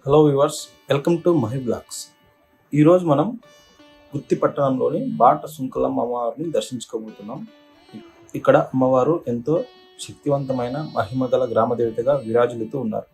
Hello viewers, welcome to Mahi blogs. ఈరోజు మనం గుత్తి పట్టణంలోని బాట సుంకలమ్మ అమ్మవారిని దర్శించుకోబోతున్నాం. ఇక్కడ అమ్మవారు ఎంతో శక్తివంతమైన మహిమగల గ్రామదేవతగా విరాజిల్లుతూ ఉన్నారు.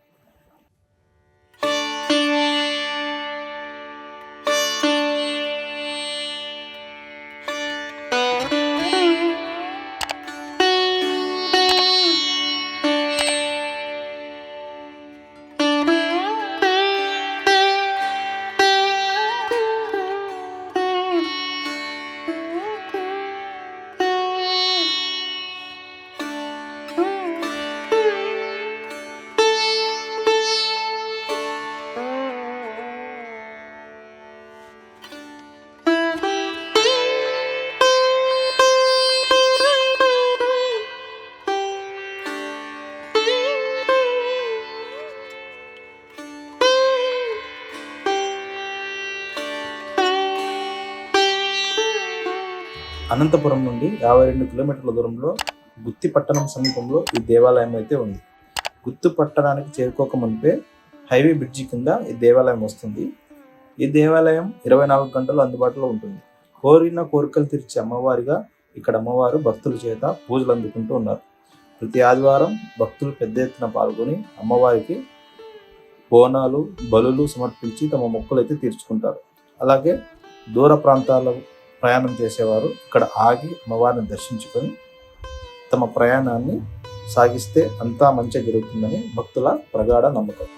అనంతపురం నుండి 52 కిలోమీటర్ల దూరంలో గుత్తి పట్టణం సమీపంలో ఈ దేవాలయం అయితే ఉంది. గుత్తి పట్టణానికి చేరుకోక మునిపే హైవే బ్రిడ్జి కింద ఈ దేవాలయం వస్తుంది. ఈ దేవాలయం 24 గంటలు అందుబాటులో ఉంటుంది. కోరిన కోరికలు తీర్చే అమ్మవారిగా ఇక్కడ అమ్మవారు భక్తుల చేత పూజలు అందుకుంటూ ఉన్నారు. ప్రతి ఆదివారం భక్తులు పెద్ద ఎత్తున పాల్గొని అమ్మవారికి బోనాలు, బలులు సమర్పించి తమ మొక్కులు అయితే తీర్చుకుంటారు. అలాగే దూర ప్రాంతాల ప్రయాణం చేసేవారు ఇక్కడ ఆగి అమ్మవారిని దర్శించుకొని తమ ప్రయాణాన్ని సాగిస్తే అంతా మంచిగా జరుగుతుందని భక్తుల ప్రగాఢ నమ్మకం.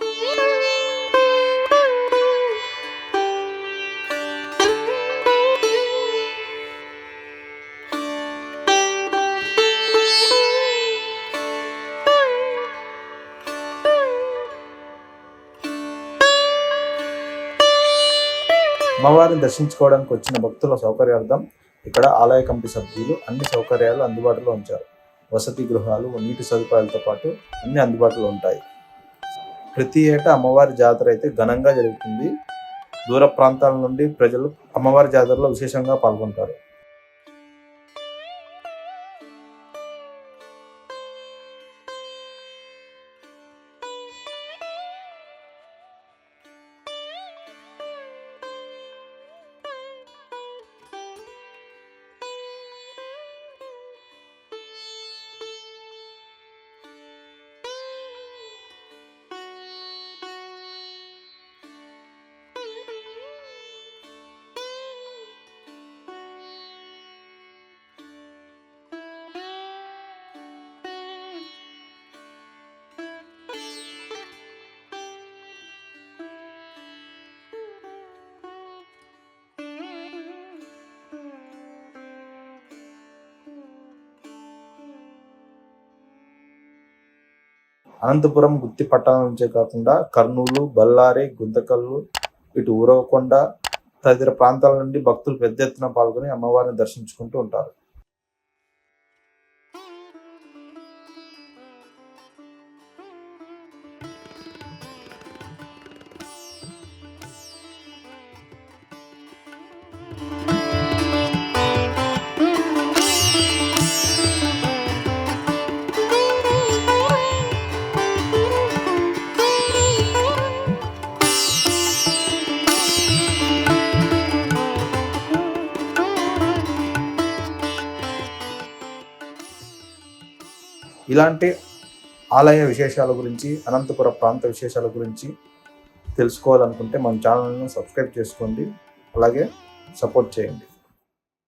అమ్మవారిని దర్శించుకోవడానికి వచ్చిన భక్తుల సౌకర్యార్థం ఇక్కడ ఆలయ కమిటీ సభ్యులు అన్ని సౌకర్యాలు అందుబాటులో ఉంచారు. వసతి గృహాలు, నీటి సదుపాయాలతో పాటు అన్ని అందుబాటులో ఉంటాయి. ప్రతి ఏటా అమ్మవారి జాతర అయితే ఘనంగా జరుగుతుంది. దూర ప్రాంతాల నుండి ప్రజలు అమ్మవారి జాతరలో విశేషంగా పాల్గొంటారు. అనంతపురం గుత్తి పట్టణం నుంచే కాకుండా కర్నూలు, బళ్ళారి, గుంతకల్లు, ఇటు ఊరవకొండ తదితర ప్రాంతాల నుండి భక్తులు పెద్ద ఎత్తున పాల్గొని అమ్మవారిని దర్శించుకుంటూ ఉంటారు. ఇలాంటి ఆలయ విశేషాల గురించి, అనంతపుర ప్రాంత విశేషాల గురించి తెలుసుకోవాలనుకుంటే మన ఛానల్ను సబ్స్క్రైబ్ చేసుకోండి, అలాగే సపోర్ట్ చేయండి.